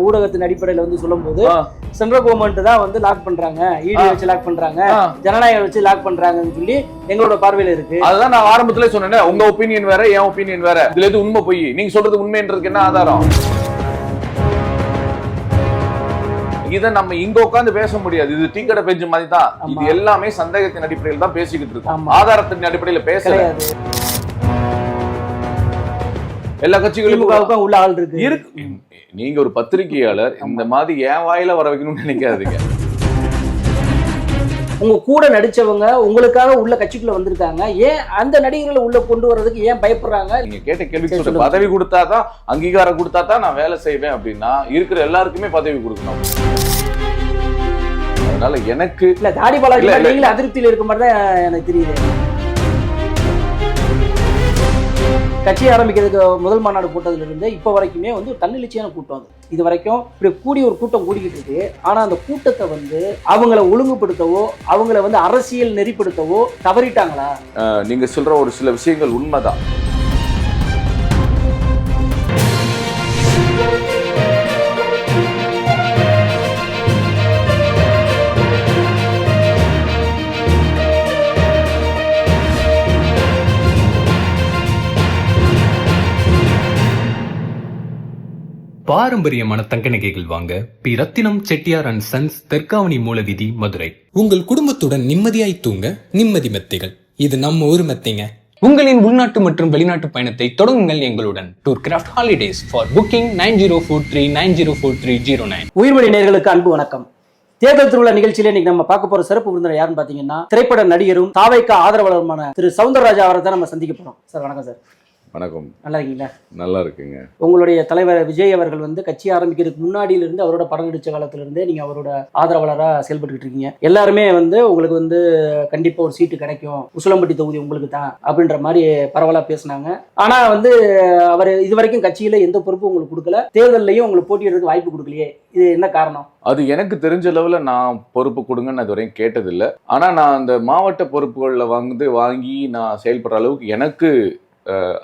ஊடகத்தின் அடிப்படையில் வந்து சொல்லும் போது சென்ட்ரல் கவர்மெண்ட் தான் வந்து லாக் பண்றாங்க, இடி வச்சு லாக் பண்றாங்க, ஜனநாயகம் வச்சு லாக் பண்றாங்கன்னு சொல்லி எங்களோட பார்வையில இருக்கு. அதுதான் நான் ஆரம்பத்திலே சொன்னேன், உங்க ஒப்பீனியன் வேற என் ஒப்பீனியன் வேற, இதுல எது உண்மை போய் நீங்க சொல்றது உண்மைன்றதுக்கு என்ன ஆதாரம்? இதை நம்ம இங்க உட்காந்து பேச முடியாது, இது டீ கடை பெஞ்சு மாதிரி தான். இது எல்லாமே சந்தேகத்தின் அடிப்படையில் தான் பேசிக்கிட்டு இருக்கோம், ஆதாரத்தின் அடிப்படையில பேசல. எல்லா கட்சிகளுக்கும் உள்ள ஆள் இருக்கு. நீங்க ஒரு பத்திரிகையாளர், இந்த மாதிரி ஏன் வாயில வர வைக்கணும்னு நினைக்காதீங்க. உங்க கூட நடிச்சவங்க உங்களுக்காக உள்ள கட்சிக்குள்ள வந்திருக்காங்க, ஏன் அந்த நடிகர்களை உள்ள கொண்டு வர்றதுக்கு ஏன் பயப்படுறாங்க? நீங்க கேட்ட கேள்வி, பதவி கொடுத்தாதான் அங்கீகாரம் கொடுத்தாதான் நான் வேலை செய்வேன் அப்படின்னா இருக்கிற எல்லாருக்குமே பதவி கொடுக்கணும். அதனால எனக்கு இல்ல தாடி பாலாஜி நீங்களே அதிருப்தியில் இருக்க மாதிரி தான் எனக்கு தெரியுது. கட்சி ஆரம்பிக்கிறதுக்கு முதல் மாநாடு போட்டதுல இருந்து இப்ப வரைக்குமே வந்து தன்னெழுச்சியான கூட்டம். இது வரைக்கும் இப்படி கூடி ஒரு கூட்டம் கூடிக்கிட்டு இருக்கு. ஆனா அந்த கூட்டத்தை வந்து அவங்கள ஒழுங்குபடுத்தவோ அவங்கள வந்து அரசியல் நெறிப்படுத்தவோ தவறிட்டாங்களா? நீங்க சொல்ற ஒரு சில விஷயங்கள் உண்மைதான். பாரம்பரியமான தங்க நகைகள் வாங்க P Rathinam Chettiar and sons, Therkavani Moolaveedhi, Madurai. உங்கள் குடும்பத்துடன் நிம்மதியாய் தூங்க நிம்மதி மெத்தைகள். இது நம்ம ஊர் மெத்தைங்க. உங்களின் உள்நாட்டு மற்றும் வெளிநாட்டு பயணத்தை தொடங்குங்கள் எங்களுடன். Tour craft holidays for booking 9043904309. உயிர்மொழி நேயர்களுக்கு அன்பு வணக்கம். தேர்தல் திருவிழா நிகழ்ச்சியில இன்னைக்கு நம்ம பார்க்க போற சிறப்பு விருந்தினர் யாருன்னு பாத்தீங்கன்னா, திரைப்பட நடிகரும் தாவைக்கா ஆதரவாளருமான திரு சௌந்தரராஜா அவரை தான் நம்ம சந்திக்க போறோம். சார் வணக்கம். சார் வணக்கம். நல்லா இருக்கீங்களா? நல்லா இருக்குங்க. உங்களுடைய தலைவர் விஜய் அவர்கள் வந்து கட்சி ஆரம்பிக்கிறதுக்கு முன்னாடியில இருந்து அவரோட படம் நடிச்ச காலத்துல இருந்தே நீங்க அவரோட ஆதரவாளரா செயல்பட்டு இருக்கீங்க. எல்லாருமே வந்து உங்களுக்கு வந்து கண்டிப்பா ஒரு சீட்டு கிடைக்கும், உசிலம்பட்டி தொகுதி உங்களுக்கு தான் அப்படின்ற மாதிரி பரவலா பேசினாங்க. ஆனா வந்து அவர் இது வரைக்கும் கட்சியில எந்த பொறுப்பும் உங்களுக்கு கொடுக்கல, தேர்தலையும் உங்களுக்கு போட்டியிடுறதுக்கு வாய்ப்பு கொடுக்கலையே, இது என்ன காரணம்? அது எனக்கு தெரிஞ்ச அளவுல நான் பொறுப்பு கொடுங்கன்னு அது வரையும் கேட்டதில்லை. ஆனா நான் அந்த மாவட்ட பொறுப்புகள்ல வாங்கி நான் செயல்படுற அளவுக்கு எனக்கு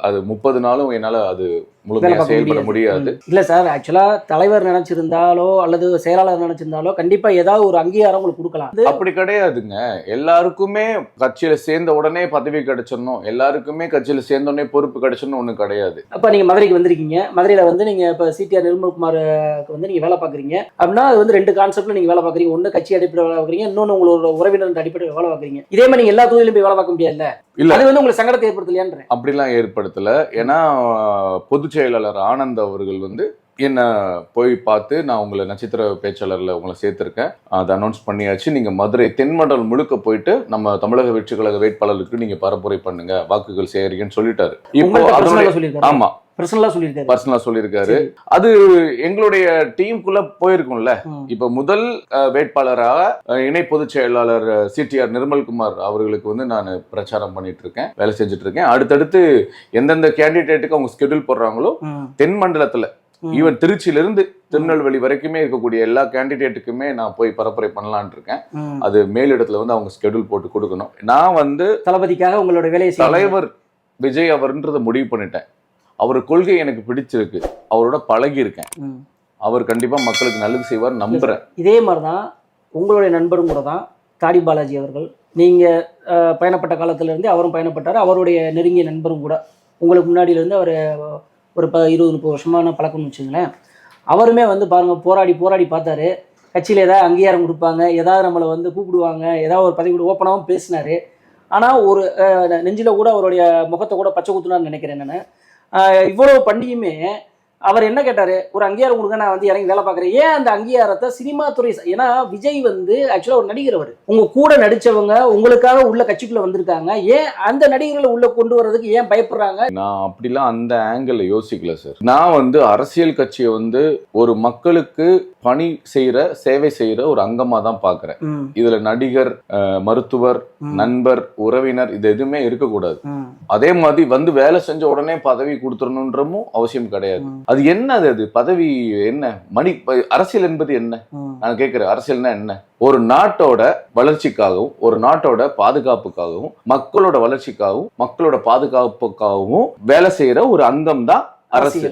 அது 30 நாளும் என்னால அது முழுமையாக செயல்பட முடியாது. இல்ல சார், ஆக்சுவலா தலைவர் நினைச்சிருந்தாலோ அல்லது செயலாளர் நினைச்சிருந்தாலோ கண்டிப்பா ஏதாவது ஒரு அங்கீகாரம் உங்களுக்கு கொடுக்கலாம். அப்படி கிடையாதுங்க. எல்லாருக்குமே கட்சியில சேர்ந்த உடனே பதவி கிடைச்சிடணும், எல்லாருக்குமே கட்சியில சேர்ந்த உடனே பொறுப்பு கிடைச்சிடணும் ஒண்ணு கிடையாது. அப்ப நீங்க மதுரைக்கு வந்திருக்கீங்க, மதுரையில வந்து நீங்க இப்ப சிடிஆர் நிர்மல்குமாருக்கு வந்து நீங்க வேலை பாக்குறீங்க அப்படின்னா அது வந்து 2 கான்செப்ட்ல நீங்க வேலை பாக்குறீங்க. ஒண்ணு கட்சி அடிப்படையில் வேலை பாக்குறீங்க, இன்னொன்னு உங்களோட உறவினர் அடிப்படையில் வேலை பாக்குறீங்க. இதே மாதிரி நீங்க எல்லா தொகுதியிலும் போய் வேலை பார்க்க முடியாது. இல்ல அது வந்து உங்களுக்கு சங்கடத்தை ஏற்படுத்தலையான்ற? அப்படிலாம் ஏற்படுத்தல. ஏன்னா பொதுச் செயலாளர் ஆனந்த் அவர்கள் வந்து என்ன போய் பார்த்து, நான் உங்களை நட்சத்திர பேச்சாளர்ல உங்களை சேர்த்திருக்கேன், அதை அனௌன்ஸ் பண்ணியாச்சு, நீங்க மதுரை தென்மண்டலம் முழுக்க போயிட்டு நம்ம தமிழக வெற்றி கழக வேட்பாளருக்கு நீங்க பரப்புரை பண்ணுங்க, வாக்குகள் சேருங்கன்னு சொல்லிட்டாரு. இப்போ ஆமா பர்சனலா சொல்லியிருக்காரு. அது எங்களுடைய டீமுக்குள்ள போயிருக்கும்ல. இப்ப முதல் வேட்பாளராக இணை பொதுச் செயலாளர் சிடிஆர் நிர்மல்குமார் அவர்களுக்கு வந்து நான் பிரச்சாரம் பண்ணிட்டு இருக்கேன், வேலை செஞ்சுட்டு இருக்கேன். அடுத்தடுத்து எந்தெந்த கேண்டிடேட்டுக்கு அவங்க ஸ்கெடியூல் போடுறாங்களோ தென் மண்டலத்துல, ஈவன் திருச்சியில இருந்து திருநெல்வேலி வரைக்குமே இருக்கக்கூடிய எல்லா கேண்டிடேட்டுக்குமே நான் போய் பரப்புரை பண்ணலான் இருக்கேன். அது மேலிடத்துல வந்து அவங்க ஸ்கெடியூல் போட்டு கொடுக்கணும். நான் வந்து தளபதிக்காக உங்களோட வேலையை தலைவர் விஜய் அவர்ன்றத முடிவு பண்ணிட்டேன். அவர் கொள்கை எனக்கு பிடிச்சிருக்கு, அவரோட பழகி இருக்கேன், அவர் கண்டிப்பா மக்களுக்கு நல்லது செய்வார் நம்புறேன். இதே மாதிரிதான் உங்களுடைய நண்பரும் கூட தான் தாடி பாலாஜி அவர்கள். நீங்க பயணப்பட்ட காலத்துல இருந்து அவரும் பயணப்பட்டாரு, அவருடைய நெருங்கிய நண்பரும் கூட. உங்களுக்கு முன்னாடியில இருந்து அவர் ஒரு 20-30 வருஷமான பழக்கம்னு வச்சுங்களேன். அவருமே வந்து பாருங்க போராடி பார்த்தாரு, கட்சியில ஏதாவது அங்கீகாரம் கொடுப்பாங்க, ஏதாவது நம்மளை வந்து கூப்பிடுவாங்க, ஏதாவது ஒரு பதவி கூட ஓப்பனாகவும் பேசினாரு. ஆனா ஒரு நெஞ்சில கூட அவருடைய முகத்தை கூட பச்சை குத்துனான்னு நினைக்கிறேன் நான். இவ்வளவு பண்ணியுமே அவர் என்ன கேட்டாரு, ஒரு அங்கீகாரம் கொடுங்க, நான் வந்து இறங்கி வேலை பார்க்குறேன். ஏன் அந்த அங்கீகாரத்தை சினிமா துறை, ஏன்னா விஜய் வந்து ஆக்சுவலா ஒரு நடிகர், அவர் உங்க கூட நடிச்சவங்க உங்களுக்காக உள்ள கட்சிக்குள்ள வந்திருக்காங்க, ஏன் அந்த நடிகர்களை உள்ள கொண்டு வர்றதுக்கு ஏன் பயப்படுறாங்க? நான் அப்படிலாம் அந்த ஆங்கிள் யோசிக்கல சார். நான் வந்து அரசியல் கட்சியை வந்து ஒரு மக்களுக்கு பணி செய்யற, சேவை செய்யற ஒரு அங்கமா தான் பாக்குறேன். இதுல நடிகர், மருத்துவர், நண்பர், உறவினர் இது எதுவுமே இருக்கக்கூடாது. அதே மாதிரி வந்து வேலை செஞ்ச உடனே பதவி கொடுத்துடணுன்றமும் அவசியம் கிடையாது. அது என்ன, அது பதவி என்ன, அரசியல் என்பது என்ன? நான் கேட்கிறேன், அரசியல்னா என்ன? ஒரு நாட்டோட வளர்ச்சிக்காகவும், ஒரு நாட்டோட பாதுகாப்புக்காகவும், மக்களோட வளர்ச்சிக்காகவும், மக்களோட பாதுகாப்புக்காகவும் வேலை செய்யற ஒரு அங்கம் தான் அரசு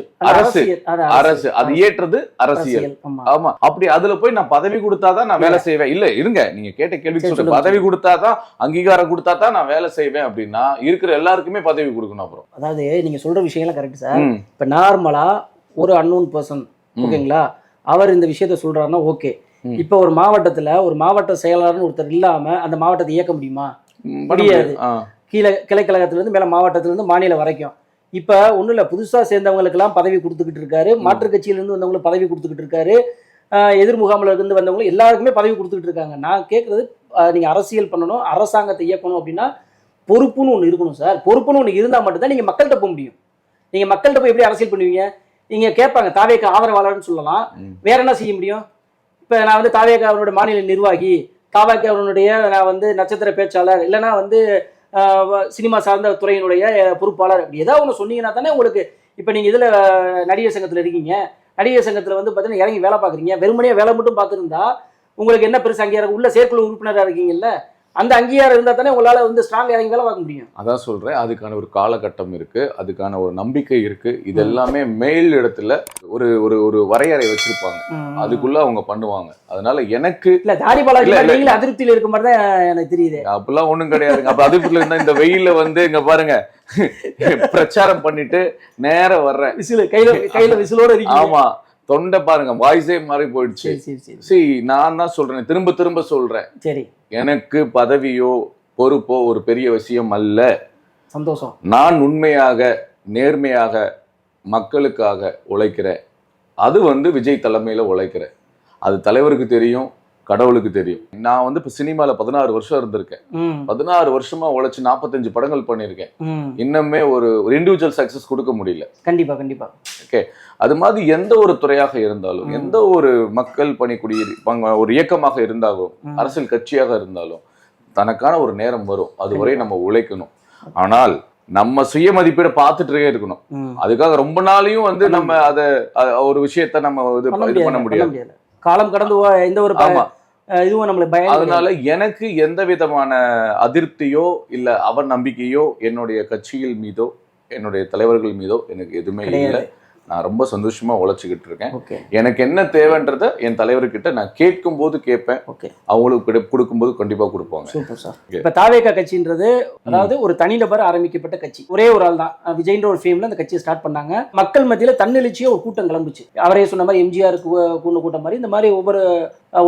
அரசு அது ஏற்றது அரசியல். ஆமா, அப்படி அதுல போய் நான் பதவி கொடுத்தாதான் நான் வேலை செய்வேன். இல்ல இருங்க, நீங்க கேட்ட கேள்விக்கு சொல்றேன். பதவி கொடுத்தாதான், அங்கீகாரம் கொடுத்தாதான் நான் வேலை செய்வேன் அப்படின்னா இருக்கிற எல்லாருக்குமே பதவி கொடுக்கணும். அப்புறம் அதாவது நீங்க சொல்ற விஷயம் எல்லாம் கரெக்ட் சார். இப்ப நார்மலா ஒரு அன்னோன் பர்சன், ஓகேங்களா, அவர் இந்த விஷயத்த சொல்றாருன்னா ஓகே. இப்ப ஒரு மாவட்டத்துல ஒரு மாவட்ட செயலாளர்னு ஒருத்தர் இல்லாம அந்த மாவட்டத்தை இயக்க முடியுமா? முடியாது. கீழே கிளைக்கழகத்துல இருந்து மேல மாவட்டத்துல இருந்து மாநில வரைக்கும் இப்ப ஒண்ணும் இல்ல, புதுசா சேர்ந்தவங்களுக்கு எல்லாம் பதவி கொடுத்துக்கிட்டு இருக்காரு. மாற்றுக் கட்சியில இருந்து வந்தவங்களுக்கு பதவி கொடுத்துக்கிட்டு இருக்காரு. எதிர் முகாமில் இருந்து வந்தவங்களும் எல்லாருக்குமே பதவி கொடுத்துக்கிட்டு இருக்காங்க. நான் கேட்கறது, நீங்க அரசியல் பண்ணணும், அரசாங்கத்தை இயக்கணும் அப்படின்னா பொறுப்புன்னு ஒண்ணு இருக்கணும் சார். பொறுப்புன்னு ஒண்ணு இருந்தா மட்டும்தான் நீங்க மக்கள்கிட்ட போக முடியும். நீங்க மக்கள்கிட்ட போய் எப்படி அரசியல் பண்ணுவீங்க? நீங்க கேட்பாங்க தாவேக்கு ஆதரவாளர்னு சொல்லலாம், வேற என்ன செய்ய முடியும்? இப்ப நான் வந்து தாவேக்கு அவருடைய மாநில நிர்வாகி, தாவேக்கு அவருடைய நான் நட்சத்திர பேச்சாளர், இல்லைன்னா சினிமா சார்ந்த துறையினுடைய பொறுப்பாளர், அப்படி ஏதாவது ஒன்று சொன்னீங்கன்னா தானே உங்களுக்கு. இப்போ நீங்கள் இதில் நடிகர் சங்கத்தில் இருக்கீங்க, நடிகர் சங்கத்தில் பார்த்தீங்கன்னா இறங்கி வேலை பார்க்குறீங்க. வெறுமனையாக வேலை மட்டும் பார்த்துருந்தா உங்களுக்கு என்ன பெருசு அங்கீகாரம்? உள்ள செயற்குழு உறுப்பினராக இருக்கீங்கல்ல, அந்த அங்கீகாரம் இருந்தால் தானே உங்களால் ஸ்ட்ராங் இறங்கி வேலை பார்க்க முடியும். அதான் சொல்கிறேன், அதுக்கான ஒரு காலகட்டம் இருக்குது, அதுக்கான ஒரு நம்பிக்கை இருக்குது. இது எல்லாமே மேல் இடத்துல ஒரு ஒரு ஒரு வரையறை வச்சிருப்பாங்க, அதுக்குள்ள அவங்க பண்ணுவாங்க. அதனால எனக்கு இல்ல தாடி பாலாஜி நீங்களே அதிருப்தியில் இருக்க மாதிரி தான் எனக்கு தெரியுது. அப்படிலாம் ஒன்றும் கிடையாதுங்க. அப்போ அதிருப்தியில் இருந்தால் இந்த வெயில இங்க பாருங்க பிரச்சாரம் பண்ணிட்டு நேரம் வர்றேன், விசில் கையில விசிலோட இருக்கு. ஆமா, தொண்டை பாருங்க, வாய்ஸே மாறி போயிடுச்சு. சரி, நான் தான் சொல்றேன், திரும்ப திரும்ப சொல்றேன். சரி, எனக்கு பதவியோ பொறுப்போ ஒரு பெரிய விஷயம் அல்ல. சந்தோஷம். நான் உண்மையாக நேர்மையாக மக்களுக்காக உழைக்கிறேன். அது விஜய் தலைமையில உழைக்கிறேன். அது தலைவருக்கு தெரியும், கடவுளுக்கு தெரியும். நான் இப்ப சினிமால 16 வருஷம் இருந்திருக்கேன். 16 வருஷமா உழைச்சு 45 படங்கள் பண்ணியிருக்கேன். இன்னுமே ஒரு இண்டிவிஜுவல் சக்சஸ் கொடுக்க முடியல. கண்டிப்பா கண்டிப்பா. ஓகே, அது மாதிரி எந்த ஒரு துறையாக இருந்தாலும், எந்த ஒரு மக்கள் பணிக்குடிய ஒரு இயக்கமாக இருந்தாலும், அரசியல் கட்சியாக இருந்தாலும் தனக்கான ஒரு நேரம் வரும். அதுவரை நம்ம உழைக்கணும். ஆனால் நம்ம சுய மதிப்பீட பார்த்துட்டே இருக்கணும். அதுக்காக ரொம்ப நாளையும் நம்ம அதை ஒரு விஷயத்த நம்ம இது பண்ண முடியாது. காலம் கடந்து எந்த ஒரு இதுவும் நம்மள பயம். அதனால எனக்கு எந்த விதமான அதிருப்தியோ இல்ல அவர் நம்பிக்கையோ என்னுடைய கட்சிகள் மீதோ என்னுடைய தலைவர்கள் மீதோ எனக்கு எதுவுமே இல்லை. நான் ரொம்ப சந்தோஷமா உழைச்சிக்கிட்டு இருக்கேன். எனக்கு என்ன தேவைன்றத என் தலைவர்கிட்ட நான் கேட்கும் போது கேட்பேன், அவங்களுக்கு கொடுக்கும்போது கண்டிப்பா கொடுப்பாங்க. Super sir. இப்ப தாவேகா கட்சின்றது அதாவது ஒரு தனிநபர் ஆரம்பிக்கப்பட்ட கட்சி. ஒரே ஒரு ஆள் தான், விஜய்ன்ற ஒரு ஃபேம்ல அந்த கட்சியை ஸ்டார்ட் பண்ணாங்க. மக்கள் மத்தியில தன்னெழுச்சியே ஒரு கூட்டம் கிளம்புச்சு. அவரே சொன்ன மாதிரி எம்ஜிஆர் கூட்டம் மாதிரி இந்த மாதிரி ஒவ்வொரு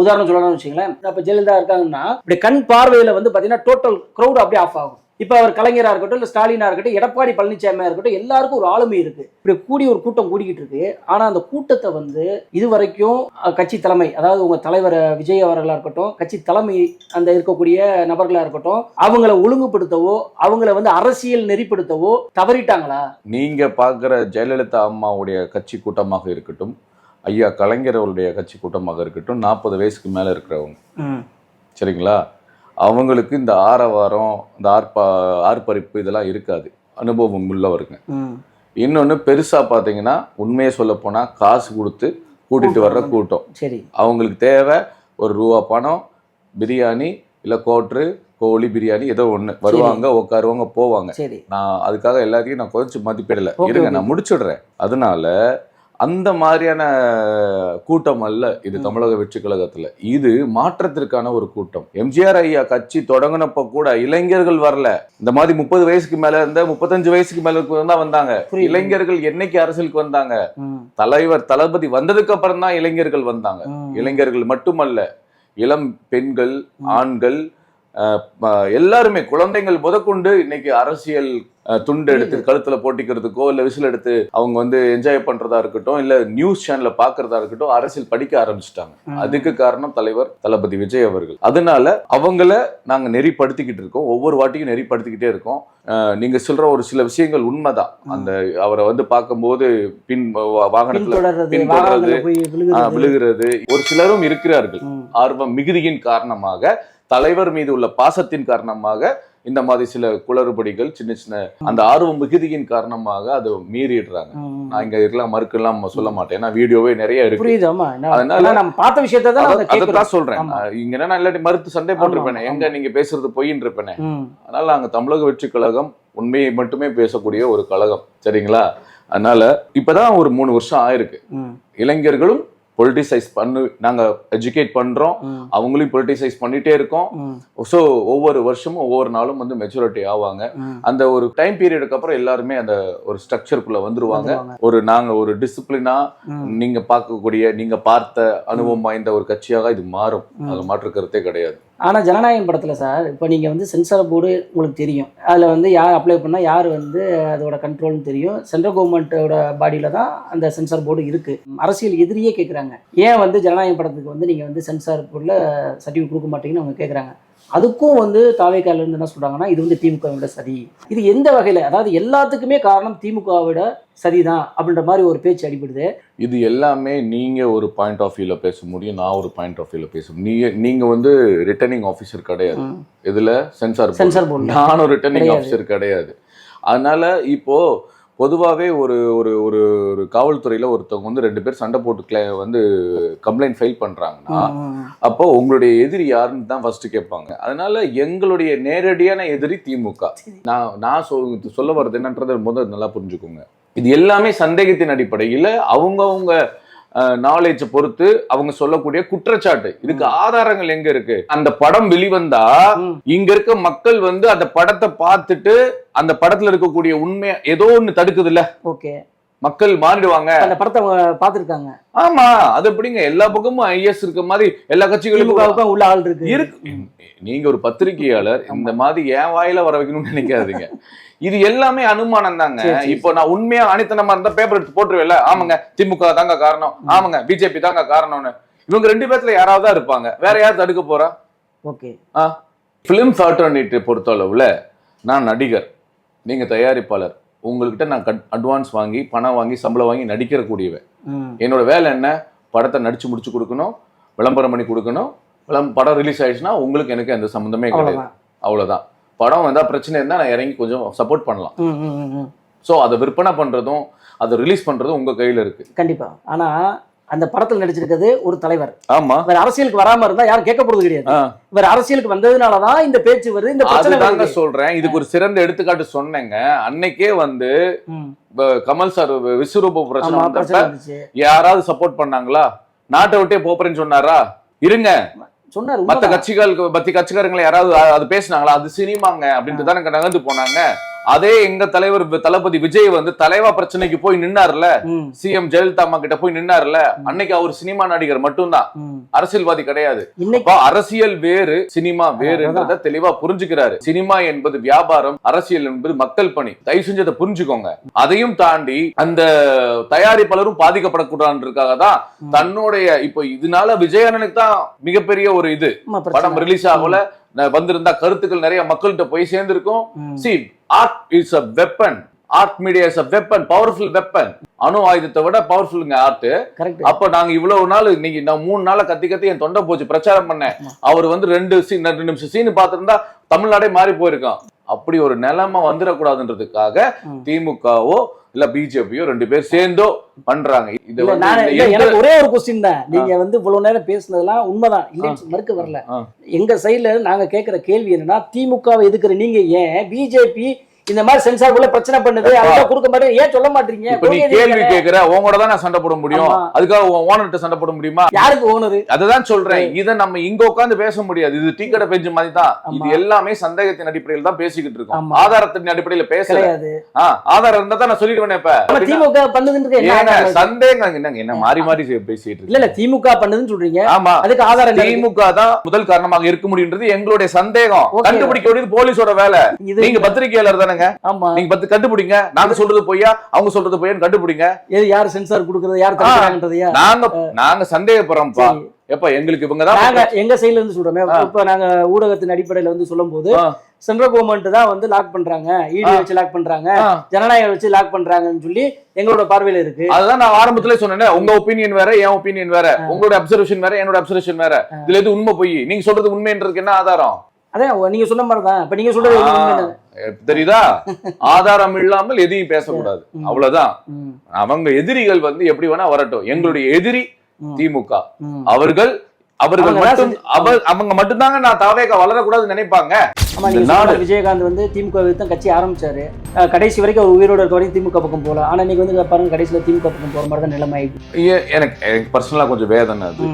உதாரணம் சொல்லணும்னு வச்சுங்களேன். இப்ப ஜெயலலிதா இருக்காங்கன்னா இப்படி கண் பார்வையில பாத்தீங்கன்னா டோட்டல் க்ரௌட் அப்படியே ஆஃப் ஆகும். இப்ப அவர் கலைஞரா இருக்கட்டும், இல்ல ஸ்டாலினா இருக்கட்டும், எடப்பாடி பழனிசாமியா இருக்கட்டும், எல்லாருக்கும் ஒரு ஆளுமை இருக்கு. இப்படி கூடி ஒரு கூட்டம் கூடிக்கிட்டு இருக்கு. ஆனா அந்த கூட்டத்தை இது வரைக்கும் கட்சி தலைமை, அதாவது உங்க தலைவர் விஜய் அவர்களா இருக்கட்டும், கட்சி தலைமை அந்த இருக்கக்கூடிய நபர்களா இருக்கட்டும், அவங்கள ஒழுங்குபடுத்தவோ அவங்கள அரசியல் நெறிப்படுத்தவோ தவறிட்டாங்களா? நீங்க பாக்குற ஜெயலலிதா அம்மாவுடைய கட்சி கூட்டமாக இருக்கட்டும், ஐயா கலைஞர் அவருடைய கட்சி கூட்டமாக இருக்கட்டும், 40 வயசுக்கு மேல இருக்கிறவங்க, சரிங்களா, அவங்களுக்கு இந்த ஆரவாரம், இந்த ஆர்ப்பரிப்பு இதெல்லாம் இருக்காது, அனுபவம் உள்ளவருங்க. இன்னொன்னு பெருசா பாத்தீங்கன்னா, உண்மையை சொல்ல போனா காசு கொடுத்து கூட்டிட்டு வர்ற கூட்டம். சரி, அவங்களுக்கு தேவை ஒரு ரூபா பணம், பிரியாணி இல்ல கோழி பிரியாணி ஏதோ ஒண்ணு, வருவாங்க, உட்காருவாங்க, போவாங்க. நான் அதுக்காக எல்லாத்தையும் நான் கொஞ்சம் மதிப்பிடல, இருங்க நான் முடிச்சுடுறேன். அதனால அந்த மாதிரியான கூட்டம் அல்ல இது தமிழக வெற்றி கழகத்துல. இது மாற்றத்திற்கான ஒரு கூட்டம். எம்ஜிஆர் ஐயா கட்சி தொடங்கினப்ப கூட இளைஞர்கள் வரல. இந்த மாதிரி 30 வயசுக்கு மேல இருந்த 35 வயசுக்கு மேல தான் வந்தாங்க. இளைஞர்கள் என்னைக்கு அரசியலுக்கு வந்தாங்க? தலைவர் தளபதி வந்ததுக்கு அப்புறம் தான் இளைஞர்கள் வந்தாங்க. இளைஞர்கள் மட்டுமல்ல, இளம் பெண்கள், ஆண்கள், எல்லாருமே, குழந்தைகள் முதற்கொண்டு இன்னைக்கு அரசியல் துண்டு எடுத்து கழுத்துல போட்டிக்கிறதுக்கோ இல்ல விசில் எடுத்து அவங்க என்ஜாய் பண்றதா இருக்கட்டும், இல்ல நியூஸ் சேனல்ல பாக்குறதா இருக்கட்டும், அரசியல் படிக்க ஆரம்பிச்சுட்டாங்க. அதுக்கு காரணம் தலைவர் தளபதி விஜய் அவர்கள். அதனால அவங்கள நாங்க நெறிப்படுத்திக்கிட்டு இருக்கோம், ஒவ்வொரு வாட்டியும் நெறிப்படுத்திக்கிட்டே இருக்கோம். நீங்க சொல்ற ஒரு சில விஷயங்கள் உண்மைதான். அந்த அவரை பார்க்கும்போது வாகனத்துல பின்தொடர்றது, விழுகிறது, ஒரு சிலரும் இருக்கிறார்கள். ஆர்வம் மிகுதியின் காரணமாக, தலைவர் மீது உள்ள பாசத்தின் காரணமாக இந்த மாதிரி சில குளறுபடிகள், சின்ன சின்ன அந்த ஆர்வம் மிகுதியின் காரணமாக அதை மீறிடுறாங்க. நான் இங்க இருக்கலாம் மறுக்கலாம் சொல்ல மாட்டேன், ஏன்னா வீடியோவே நிறைய இருக்கு. அதனால நம்ம பார்த்த விஷயத்தான் சொல்றேன். இங்க என்ன இல்லாட்டி மறுத்து சண்டை போட்டிருப்பேன், எங்க நீங்க பேசுறது பொய்ன்னு இருப்பேனே. அதனால நாங்க தமிழக வெற்றி கழகம் உண்மையை மட்டுமே பேசக்கூடிய ஒரு கழகம், சரிங்களா? அதனால இப்பதான் ஒரு 3 வருஷம் ஆயிருக்கு. இளைஞர்களும் பொலிட்டிசைஸ் நாங்க எஜுகேட் பண்றோம், அவங்களையும் பொலிட்டிசைஸ் பண்ணிட்டே இருக்கோம். ஸோ ஒவ்வொரு வருஷமும் ஒவ்வொரு நாளும் வந்து மெச்சூரிட்டி ஆவாங்க. அந்த ஒரு டைம் பீரியடுக்கு அப்புறம் எல்லாருமே அந்த ஒரு ஸ்ட்ரக்சருக்குள்ள வந்துருவாங்க. நாங்க ஒரு டிசிப்ளினா நீங்க பார்க்கக்கூடிய, நீங்க பார்த்த அனுபவம் வாய்ந்த ஒரு கட்சியாக இது மாறும். அது மாற்று கருத்தே கிடையாது. ஆனால் ஜனநாயகம் படத்தில் சார், இப்போ நீங்கள் வந்து சென்சார் போர்டு உங்களுக்கு தெரியும், அதில் வந்து யார் அப்ளை பண்ணால் யார் வந்து அதோட கண்ட்ரோல்னு தெரியும். சென்ட்ரல் கவர்மெண்ட்டோட பாடியில் தான் அந்த சென்சார் போர்டு இருக்குது. அரசியல் எதிரியே கேட்குறாங்க, ஏன் வந்து ஜனநாயகம் படத்துக்கு வந்து நீங்கள் வந்து சென்சார் போர்டில் சர்டிஃபிகேட் கொடுக்க மாட்டீங்கன்னு அவங்க கேட்குறாங்க. அதுக்கும் வந்து தாவேக்காலேருந்து என்ன சொல்கிறாங்கன்னா, இது வந்து திமுகவோட சதி. இது எந்த வகையில், அதாவது எல்லாத்துக்குமே காரணம் திமுகவோட சரிதான் அப்படின்ற மாதிரி ஒரு பேச்சு அடிபடுது. இது எல்லாமே நீங்க ஒரு பாயிண்ட் ஆஃப் வியூல பேச முடியும், நான் ஒரு பாயிண்ட் ஆஃப் வியூல பேச முடியும். நீங்க வந்து ரிட்டர்னிங் ஆஃபீஸர் கிடையாது இதுல, சென்சார் போர்டு. நானும் ரிட்டர்னிங் ஆஃபீஸர் கிடையாது. அதனால இப்போ பொதுவாகவே ஒரு ஒரு ஒரு ஒரு காவல்துறையில் ஒருத்தவங்க வந்து 2 பேர் சண்டை போட்டு வந்து கம்ப்ளைண்ட் ஃபைல் பண்ணுறாங்கன்னா, அப்போ உங்களுடைய எதிரி யாருன்னு தான் ஃபர்ஸ்ட் கேட்பாங்க. அதனால எங்களுடைய நேரடியான எதிரி திமுக. நான் சொல்ல வர்றது என்னன்றது முதல் நல்லா புரிஞ்சுக்கோங்க. இது எல்லாமே சந்தேகத்தின் அடிப்படையில் அவங்கவுங்க நாலேஜை பொறுத்து அவங்க சொல்லக்கூடிய குற்றச்சாட்டு. இதுக்கு ஆதாரங்கள் எங்க இருக்கு? அந்த படம் வெளிவந்தா இங்க இருக்க மக்கள் வந்து அந்த படத்தை பார்த்துட்டு அந்த படத்துல இருக்கக்கூடிய உண்மை ஏதோ ஒண்ணு தடுக்குது இல்ல, ஓகே, மக்கள் மாறிடுவாங்க. அந்த படத்தை பார்த்திருக்காங்க. ஆமா, அது எப்படிங்க எல்லா பக்கமும் ஐஎஸ் இருக்க மாதிரி எல்லா கட்சிகளுக்கும் உள்ள ஆள் இருக்கு. நீங்க ஒரு பத்திரிகையாளர், இந்த மாதிரி என் வாயில வர வைக்கணும்னு நினைக்காதீங்க. இது எல்லாமே அனுமானம் தாங்க. இப்போ நான் உண்மையா அனித்தனமா இருந்தா பேப்பர் எடுத்து போட்டுருவேல, ஆமாங்க திமுக தாங்க காரணம், ஆமாங்க பிஜேபி தாங்க காரணம்னு. இவங்க 2 பேர்த்துல யாராவது தான் இருப்பாங்க, வேற யார் தடுக்க போறா? ஓகே. பிலிம் ஃபார்டர்னிட்டி பொறுத்த அளவுல நான் நடிகர், நீங்க தயாரிப்பாளர். உங்கள்கிட்ட நான் அட்வான்ஸ் வாங்கி, பணம் வாங்கி, சம்பளம் வாங்கி நடிக்கிற கூடியவன். என்னோட வேலை என்ன? படத்தை நடிச்சு முடிச்சு கொடுக்கணும், விளம்பரம் பண்ணி கொடுக்கணும். படம் ரிலீஸ் ஆயிடுச்சுன்னா உங்களுக்கு எனக்கு எந்த சம்பந்தமே கிடையாது, அவ்வளவுதான். படம் வந்தா பிரச்சனை இருந்தா நான் இறங்கி கொஞ்சம் சப்போர்ட் பண்ணலாம். சோ அதை விற்பனை பண்றதும் அதை ரிலீஸ் பண்றதும் உங்க கையில இருக்கு. கண்டிப்பா. ஆனா அந்த படத்தில் நடிச்சிருக்கிறது ஒரு தலைவர். ஆமா, வேற அரசியலுக்கு வராம இருந்தா யாரும் கேட்க போறது கிடையாது. வேற அரசியலுக்கு வந்ததுனாலதான் இந்த பேச்சு வருது. இந்த பிரச்சனை சொல்றேன். இதுக்கு ஒரு சிறந்த எடுத்துக்காட்டு சொன்னேங்க. அன்னைக்கே வந்து கமல் சார் விஸ்வரூப பிரச்சனை யாராவது சப்போர்ட் பண்ணாங்களா? நாட்டை விட்டே போறேன்னு சொன்னாரா? இருங்க சொன்னாரு. மத்த கட்சிக்காரங்களை யாராவது அது பேசினாங்களா? அது சினிமாங்க அப்படின்ட்டு தானே நகர்ந்து போனாங்க. அதே எங்க தலைவர் தளபதி விஜய் வந்து தலைவா பிரச்சனைக்கு போய் நின்னார்ல, சிஎம் ஜெயலலிதா அம்மா கிட்ட போய் நின்னார்ல, அன்னைக்கு அவர் சினிமா நடிகர் மட்டும்தான், அரசியல்வாதி கிடையாது. அரசியல் வேறு, சினிமா வேறுன்றத தெளிவா புரிஞ்சுக்கிறாரு. சினிமா என்பது வியாபாரம், அரசியல் என்பது மக்கள் பணி. தயவு செஞ்சு அதை புரிஞ்சுக்கோங்க. அதையும் தாண்டி அந்த தயாரிப்பாளரும் பாதிக்கப்படக்கூடாதுன்றதுக்காக தான் தன்னுடைய இப்போ இதனால விஜயண்ணனுக்கு தான் மிகப்பெரிய ஒரு இது படம் ரிலீஸ் ஆகல வந்திருந்தா கருத்துக்கள் நிறைய மக்கள்கிட்ட போய் சேர்ந்திருக்கும். See, art is a weapon. Art media is a weapon, powerful weapon. அணு ஆயுதத்தை விட பவர்ஃபுல்லுங்க ஆர்ட். அப்ப நாங்க இவ்வளவு நாள், இன்னைக்கு நான் 3 நாளா கத்தி என் தொண்டை போச்சு பிரச்சாரம் பண்ணேன். அவர் வந்து 2 நிமிஷம் சீன் பார்த்திருந்தா தமிழ்நாடே மாறி போயிருக்கான். அப்படி ஒரு நிலைமை வந்துடக்கூடாதுன்றதுக்காக திமுகவோ இல்ல பிஜேபியோ 2 பேர் சேர்ந்தோ பண்றாங்க. எனக்கு ஒரே ஒரு கொஸ்டின் தான். நீங்க வந்து இவ்வளவு நேரம் பேசுனதெல்லாம் உண்மைதான், இல்லைன்னு மறுக்க வரல. எங்க சைட்ல நாங்க கேட்கிற கேள்வி என்னன்னா, திமுகவை எதுக்குற நீங்க ஏன் பிஜேபி இந்த மாதிரி சென்சார் போல பிரச்சனை பண்ணுது, அதெல்லாம் கொடுக்க மாட்டேன், ஏன் சொல்ல மாட்டீங்க? இப்ப நீ கேள்வி கேக்குற, உங்களோட தான் நான் சண்டை போட முடியும், அதுக்காக ஓனர்கிட்ட சண்டை போட முடியுமா? யாருக்கு ஓனர்? அதுதான் சொல்றேன். இதை நம்ம இங்க உட்காந்து பேச முடியாது. இது டீ கடை பெஞ்சு மாதிரி தான். இது எல்லாமே சந்தேகத்தின் அடிப்படையில் தான் பேசிக்கிட்டு இருக்கோம், ஆதாரத்தின் அடிப்படையில பேசல. ஆதாரம் இருந்தா தான் நான் சொல்லிடுவேன். இப்ப திமுக பண்ணுதுன்னு சந்தேகம் என்னங்க? என்ன மாறி மாறி பேசிட்டு இருக்கு? இல்ல திமுக பண்ணுதுன்னு சொல்றீங்க. ஆமா, அதுக்கு ஆதாரம் திமுக தான் முதல் காரணமாக இருக்க முடியுன்றது எங்களுடைய சந்தேகம். கண்டுபிடிக்க வேண்டியது போலீஸோட வேலை. நீங்க பத்திரிகையாளர் தானே, நீங்க கண்டுபிடிங்க. நாங்க சொல்றது பொய்யா, அவங்க சொல்றது பொய்யான்னு கண்டுபிடிங்க. யார் சென்சார் கொடுக்கறது, யார் தடுக்கறாங்கன்றதையா நாங்க சந்தேகப்படுறோம்ப்பா. எப்ப எங்களுக்கு இவங்க தான் எங்க சைடுல இருந்து சொல்றோமே. இப்ப நாங்க ஊடகத்தின் அடிப்படையில வந்து சொல்லும்போது சென்ட்ரல் கவர்மெண்ட் தான் வந்து லாக் பண்றாங்க, இடி வச்சு லாக் பண்றாங்க, ஜனநாயகம் வச்சு லாக் பண்றாங்கன்னு சொல்லி எங்களோட பார்வையில இருக்கு. அதுதான் நான் ஆரம்பத்திலே சொன்னேன். உங்க ஒப்பீனியன் வேற, என் ஒப்பீனியன் வேற, உங்களோட அப்சர்வேஷன் வேற, என்னோட அப்சர்வேஷன் வேற. இதுல எது உண்மை பொய்? நீங்க சொல்றது உண்மைன்றதுக்கு என்ன ஆதாரம்? அதான் நீங்க சொன்ன மாதிரிதான். இப்ப நீங்க சொல்றது தெரியுதா? ஆதாரம் இல்லாமல் எதையும் பேசக்கூடாது, அவ்வளவுதான். அவங்க எதிரிகள் வந்து எப்படி வேணா வரட்டும். எங்களுடைய எதிரி திமுக. அவர்கள் அவர்கள் மட்டும் அவங்க மட்டும்தாங்க நான் தாவேக வளரக்கூடாதுன்னு நினைப்பாங்க. ஆமா, நீங்க சொன்ன விஜயகாந்த் வந்து திமுக தான் கட்சி ஆரம்பிச்சாரு. கடைசி வரைக்கும் அவர் உயிரோட இருக்க வரைக்கும் திமுக பக்கம் போல. ஆனா இன்னைக்கு வந்து பாருங்க கடைசியில திமுக பக்கம் போற மாதிரி தான் நிலைமை ஆயிடுச்சு. எனக்கு பர்சனலா கொஞ்சம் வேதனை அது.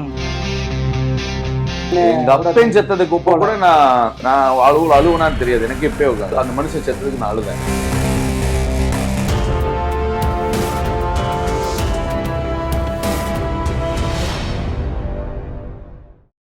எங்க அப்பையும் செத்ததுக்கு கூட நான் அழுவனான்னு தெரியாது எனக்கு. எப்பயோ அந்த மனுஷன் செத்ததுக்கு நான் அழுதேன்.